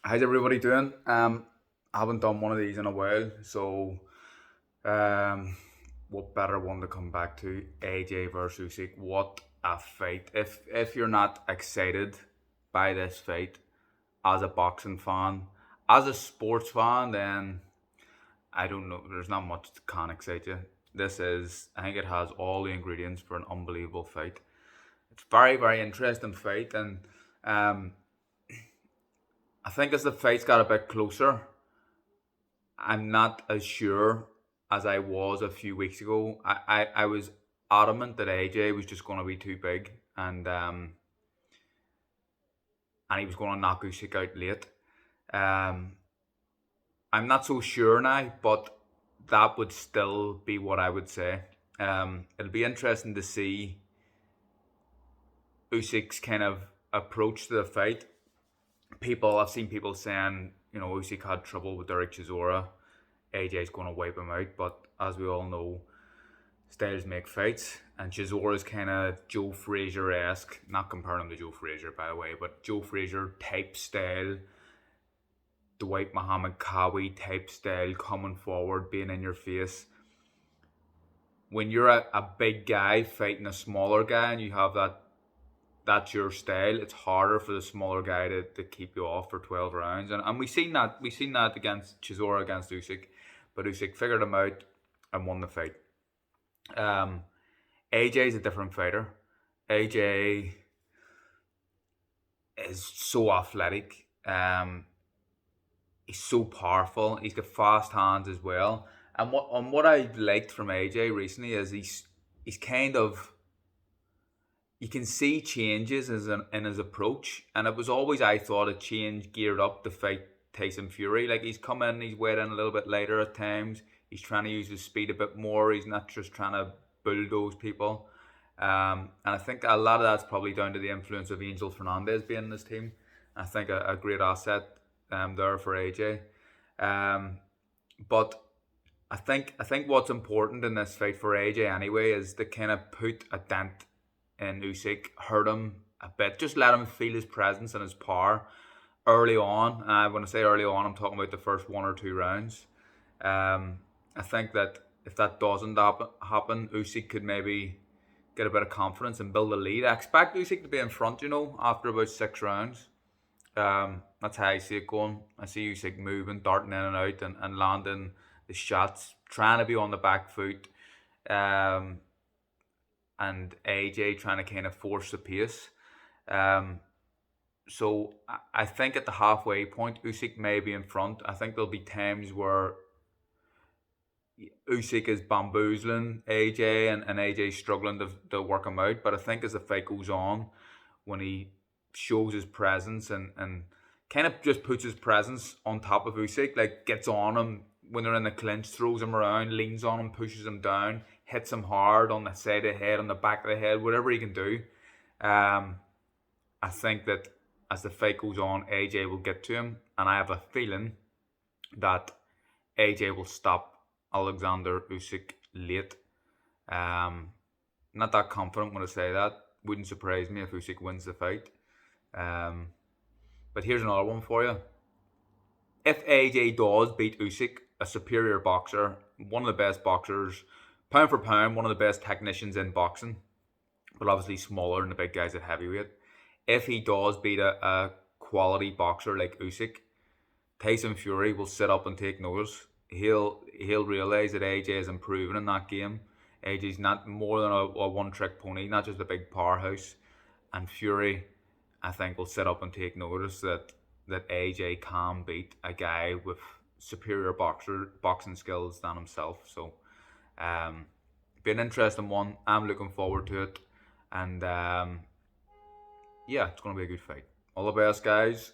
How's everybody doing? I haven't done one of these in a while, so um, what better one to come back to? AJ versus Usyk. What a fight! If you're not excited by this fight as a boxing fan, as a sports fan, then I don't know. There's not much that can excite you. I think it has all the ingredients for an unbelievable fight. It's very interesting fight, and um, I think as the fights got a bit closer, I'm not as sure as I was a few weeks ago. I was adamant that AJ was just going to be too big, and he was going to knock Usyk out late. Um, I'm not so sure now, but that would still be what I would say. It'll be interesting to see Usyk's kind of approach to the fight. I've seen people saying, Usyk had trouble with Derek Chisora. AJ's going to wipe him out, but as we all know, styles make fights, and Chisora's kind of Joe Frazier esque. Not comparing him to Joe Frazier, by the way, but Joe Frazier type style, Dwight Muhammad Kawi type style, coming forward, being in your face. When you're a big guy fighting a smaller guy, and you have that's your style, it's harder for the smaller guy to keep you off for 12 rounds. And we seen that against Chisora against Usyk, but Usyk figured him out and won the fight. Um, AJ is a different fighter. AJ is so athletic. He's so powerful. He's got fast hands as well. And what I liked from AJ recently is he's kind of, you can see changes in his approach, and it was always, I thought, a change geared up to fight Tyson Fury. Like, he's come in, he's weighed in a little bit later at times. He's trying to use his speed a bit more. He's not just trying to bulldoze people. And I think a lot of that's probably down to the influence of Angel Fernandez being in this team. I think a great asset there for AJ. Um, but I think what's important in this fight for AJ anyway is to kind of put a dent in Usyk, hurt him a bit, just let him feel his presence and his power early on. When I say early on, I'm talking about the first 1 or 2 rounds. I think that if that doesn't happen, Usyk could maybe get a bit of confidence and build a lead. I expect Usyk to be in front, after about 6 rounds. That's how I see it going. I see Usyk moving, darting in and out, and landing the shots, trying to be on the back foot, um, and AJ trying to kind of force the pace. Um, so I think at the halfway point, Usyk may be in front. I think there'll be times where Usyk is bamboozling AJ, and AJ struggling to work him out. But I think as the fight goes on, when he shows his presence and kind of just puts his presence on top of Usyk, like gets on him when they're in the clinch, throws him around, leans on him, pushes him down, hits him hard on the side of the head, on the back of the head, whatever he can do. Um, I think that as the fight goes on, AJ will get to him, and I have a feeling that AJ will stop Alexander Usyk late. Um, Not that confident when I say that. Wouldn't surprise me if Usyk wins the fight. Um, but here's another one for you. If AJ does beat Usyk, a superior boxer, one of the best boxers, pound for pound, one of the best technicians in boxing, but obviously smaller than the big guys at heavyweight. If he does beat a quality boxer like Usyk, Tyson Fury will sit up and take notice. He'll realize that AJ is improving in that game. AJ's not more than a one trick pony, not just a big powerhouse. And Fury, I think, will sit up and take notice that AJ can beat a guy with superior boxing skills than himself. So, be an interesting one. I'm looking forward to it, and yeah, it's going to be a good fight. All the best, guys.